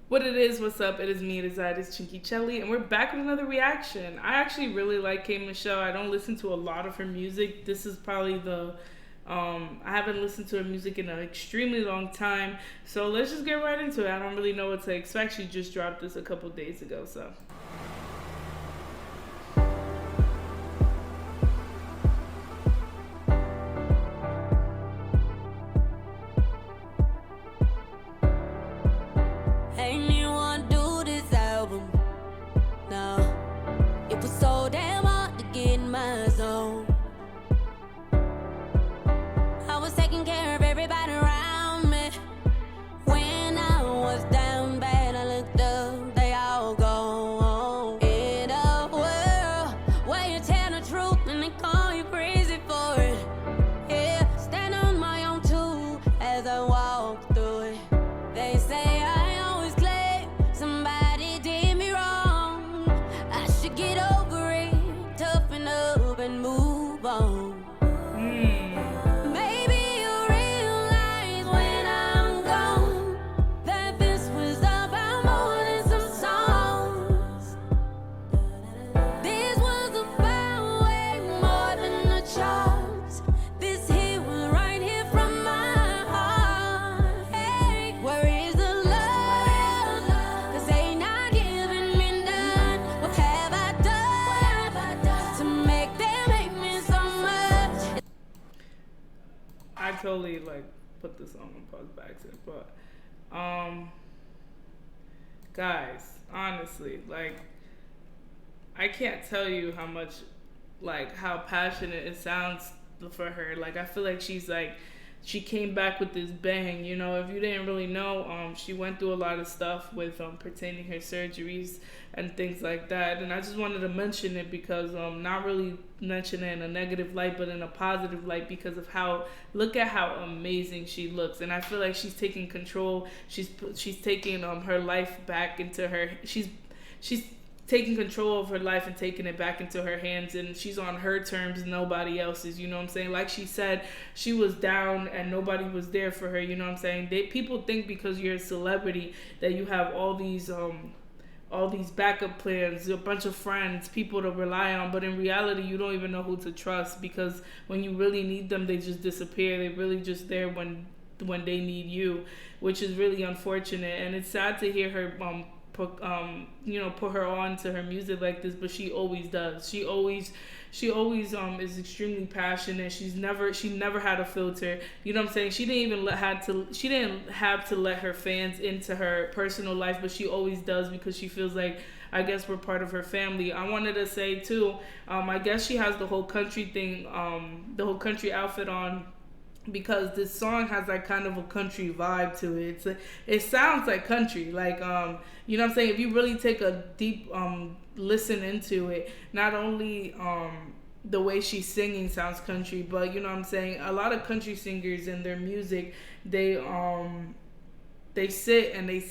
What it is, what's up? It is me, it is I, it is CHINKYCHELLY, and we're back with another reaction. I actually really like K Michelle. I don't listen to a lot of her music. This is probably I haven't listened to her music in an extremely long time. So let's just get right into it. I don't really know what to expect. She just dropped this a couple days ago, so. Ain't anyone do this album. No, it was so damn hard to get in my zone. I was taking care of everybody around me. When I was down bad, I looked up, they all gone. In a world where you tell the truth and they call you crazy for it. Yeah, stand on my own too as I walk through it. They say I always claim somebody did me wrong. I should get over it, toughen up and move on. Maybe you realize when I'm gone that this was about more than some songs. This was about way more than the charts. This here was right here from my heart. Hey, where is the love? 'Cause they not giving me none. What have I done to make them hate me so much? I totally put this song on pause by accident, but guys, honestly, I can't tell you how much how passionate it sounds for her. I feel like she came back with this bang. You know, if you didn't really know, she went through a lot of stuff with pertaining her surgeries and things like that. And I just wanted to mention it because not really mention it in a negative light, but in a positive light because of look at how amazing she looks. And I feel like she's taking control. She's taking her life back into her. She's taking control of her life and taking it back into her hands, and she's on her terms, nobody else's. You know what I'm saying? Like she said, she was down and nobody was there for her. You know what I'm saying? People think because you're a celebrity that you have all these backup plans, a bunch of friends, people to rely on, but in reality you don't even know who to trust, because when you really need them, they just disappear. They're really just there when they need you, which is really unfortunate. And it's sad to hear her put her on to her music like this, but she always does. She always is extremely passionate. She never had a filter. You know what I'm saying? She didn't have to let her fans into her personal life, but she always does, because she feels like, I guess, we're part of her family. I wanted to say too, I guess she has the whole country thing, the whole country outfit on, because this song has kind of a country vibe to it. It sounds like country, you know what I'm saying? If you really take a deep listen into it, not only the way she's singing sounds country, but you know what I'm saying, a lot of country singers in their music, they sit and they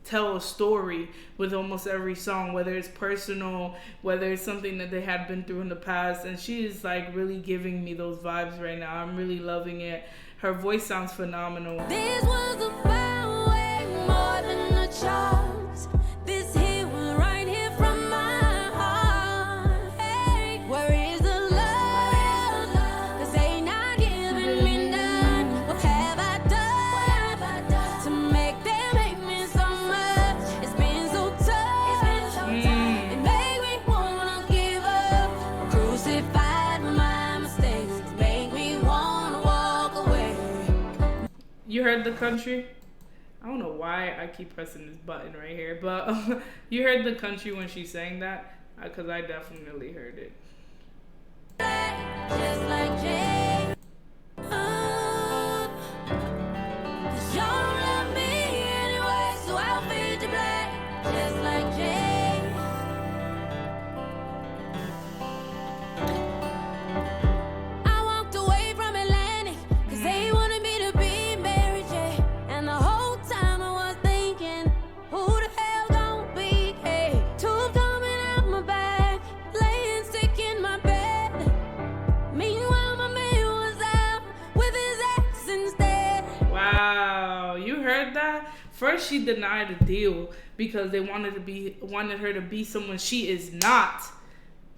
tell a story with almost every song, whether it's personal, whether it's something that they had been through in the past. And she is really giving me those vibes right now. I'm really loving it. Her voice sounds phenomenal. This was about way more than the charts. This here was right here from my heart. Hey, where is the love? 'Cause they not giving me none. What have I done to make them hate me so much? It's been so tough. It make me wanna give up. Crucified with my mistakes. Make me wanna walk away. You heard the country? I don't know why I keep pressing this button right here, but you heard the country when she sang that? Because I definitely heard it. Just like Jay. 'Cause you don't love me anyway, so I'll fade to black. Just like Jay. I walked away from Atlantic 'cause they wanted me to be Mary J. And the whole time I was thinking, who the hell gon' be? Hey, tube coming out my back, laying sick in my bed. Meanwhile, my man first she denied a deal because they wanted her to be someone she is not.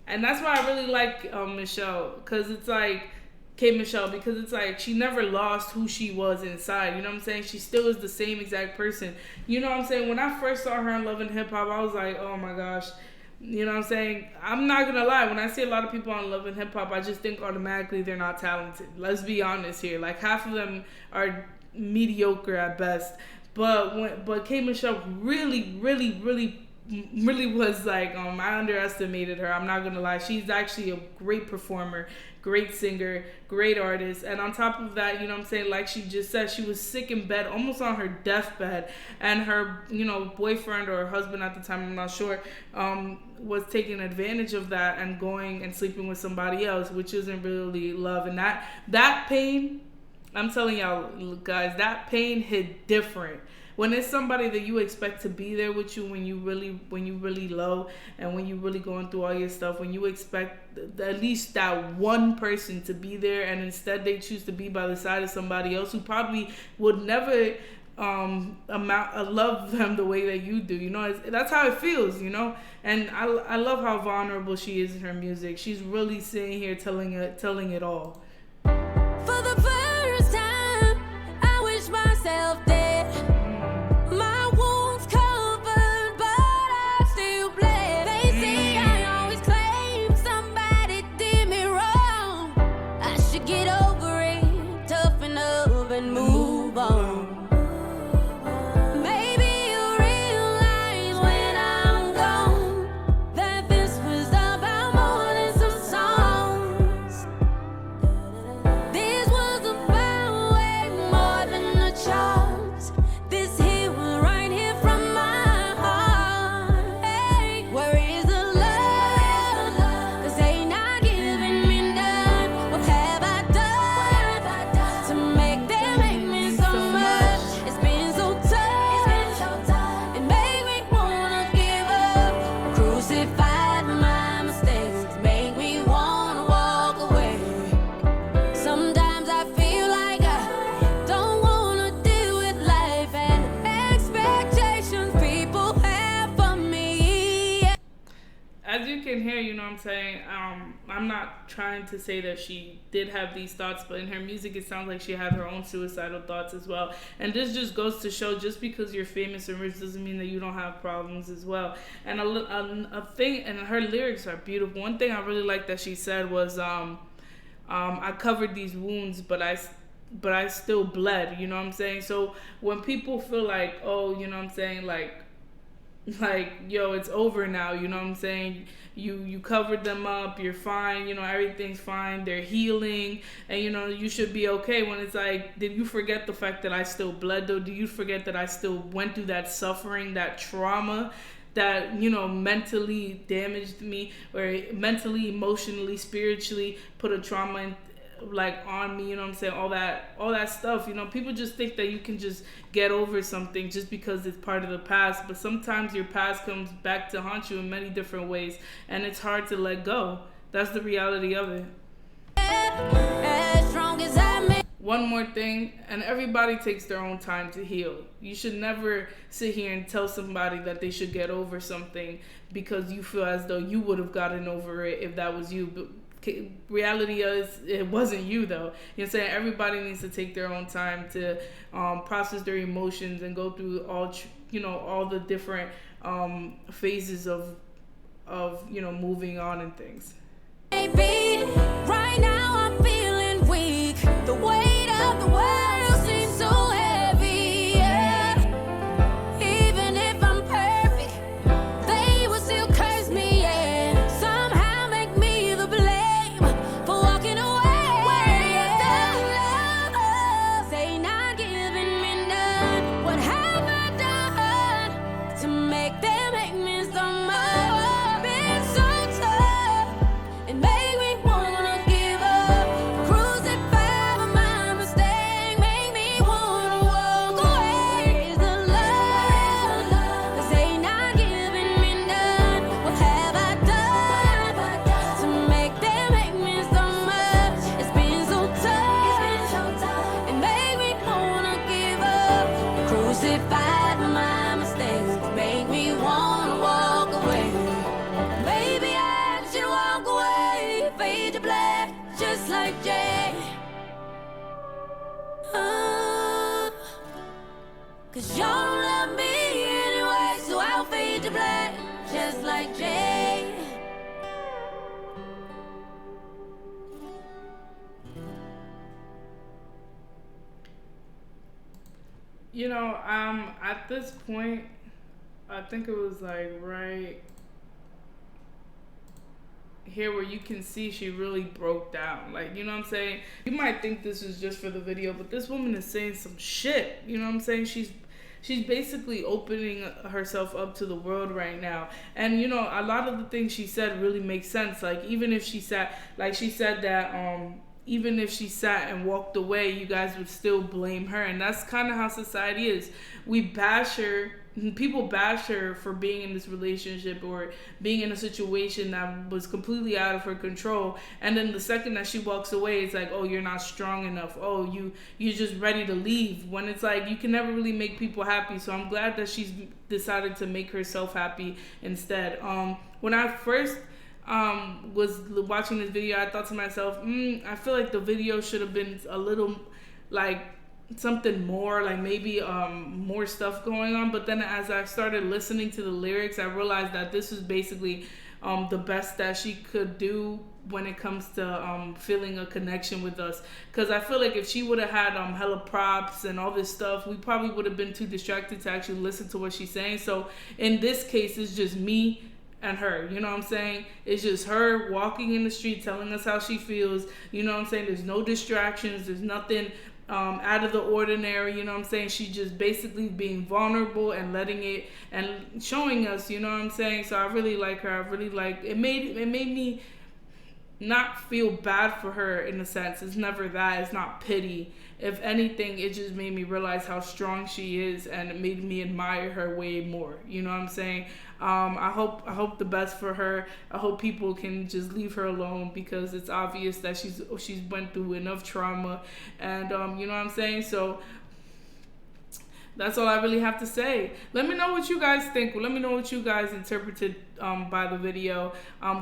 And that's why I really like Michelle, because it's like K Michelle, because it's like she never lost who she was inside. You know what I'm saying? She still is the same exact person. You know what I'm saying? When I first saw her in Love and Hip Hop, I was like, oh my gosh. You know what I'm saying? I'm not gonna lie. When I see a lot of people on Love and Hip Hop, I just think automatically they're not talented. Let's be honest here. Like, half of them are mediocre at best. But K Michelle really was like, I underestimated her. I'm not gonna lie. She's actually a great performer, great singer, great artist. And on top of that, you know what I'm saying, like she just said, she was sick in bed, almost on her deathbed, and her, you know, boyfriend or her husband at the time, I'm not sure, was taking advantage of that and going and sleeping with somebody else, which isn't really love. And that pain, I'm telling y'all guys, that pain hit different. When it's somebody that you expect to be there with you when you really low, and when you really going through all your stuff, when you expect at least that one person to be there, and instead they choose to be by the side of somebody else who probably would never love them the way that you do. You know, that's how it feels, you know. And I love how vulnerable she is in her music. She's really sitting here telling it all. For the first time, I wish myself dead. My wounds covered, but I still bled. They say I always claim somebody did me wrong. I should get over it, toughen up and move on. Maybe you realize when I'm gone that this was about more than some songs. This was about way more than the charts. This here was right here from my heart. Hey, where is the love? 'Cause they not giving me none. What have I done to make them hate me so much? It's been so tough. It made me wanna give up. Crucified my mistakes, make me wanna walk away. Sometimes I feel like I don't wanna deal with life and expectations people have for me. As you can hear, you know what I'm saying, I'm not trying to say that she did have these thoughts, but in her music it sounds like she had her own suicidal thoughts as well. And this just goes to show, just because you're famous and rich doesn't mean that you don't have problems as well. And a thing, and her lyrics are beautiful. One thing I really like that she said was, I covered these wounds, but I still bled. You know what I'm saying? So when people feel like, oh, you know what I'm saying, like yo, it's over now, you know what I'm saying, you covered them up, you're fine, you know, everything's fine, they're healing, and you know, you should be okay. When it's like, did you forget the fact that I still bled though? Do you forget that I still went through that suffering, that trauma, that, you know, mentally damaged me, or mentally, emotionally, spiritually put a trauma in, like, on me, you know what I'm saying, all that stuff. You know, people just think that you can just get over something just because it's part of the past, but sometimes your past comes back to haunt you in many different ways, and it's hard to let go. That's the reality of it. As strong as I may. One more thing, and everybody takes their own time to heal. You should never sit here and tell somebody that they should get over something because you feel as though you would have gotten over it if that was you. But reality is, it wasn't you though. You know what I'm saying? Everybody needs to take their own time to process their emotions and go through all the different phases of moving on and things. Maybe right now I'm feeling weak. The weight of the world seems so heavy. Yeah. Even if I'm perfect, they will still curse me. Yeah. Somehow make me the blame for walking away. Where is the love? They not giving me none. What have I done to make them hate me so much? Been so tough. It made me wanna give up. Crucified my like Jay. 'Cause y'all don't love me anyway, so I'll fade to black, just like Jay. You know, at this point, I think it was like right here where you can see she really broke down. Like, you know what I'm saying? You might think this is just for the video, but this woman is saying some shit. You know what I'm saying? She's basically opening herself up to the world right now. And, you know, a lot of the things she said really make sense. Like, even if she sat, like she said that, even if she sat and walked away, you guys would still blame her. And that's kind of how society is. We bash her. People bash her for being in this relationship or being in a situation that was completely out of her control. And then the second that she walks away, it's like, oh, you're not strong enough. Oh, you're just ready to leave. When it's like, you can never really make people happy. So I'm glad that she's decided to make herself happy instead. When I first was watching this video, I thought to myself, I feel like the video should have been a little like something more, like maybe more stuff going on. But then as I started listening to the lyrics, I realized that this was basically the best that she could do when it comes to feeling a connection with us. Because I feel like if she would have had hella props and all this stuff, we probably would have been too distracted to actually listen to what she's saying. So in this case, it's just me and her, you know what I'm saying? It's just her walking in the street telling us how she feels, you know what I'm saying? There's no distractions, there's nothing out of the ordinary, you know what I'm saying? She's just basically being vulnerable and letting it and showing us, you know what I'm saying? So I really like her. I really like it. Made me not feel bad for her in a sense. It's never that. It's not pity. If anything, it just made me realize how strong she is, and it made me admire her way more. You know what I'm saying? I hope the best for her. I hope people can just leave her alone, because it's obvious that she's went through enough trauma, and you know what I'm saying? So that's all I really have to say. Let me know what you guys think. Let me know what you guys interpreted by the video.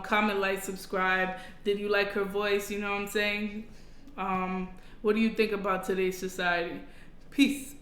Comment, like, subscribe. Did you like her voice? You know what I'm saying? What do you think about today's society? Peace.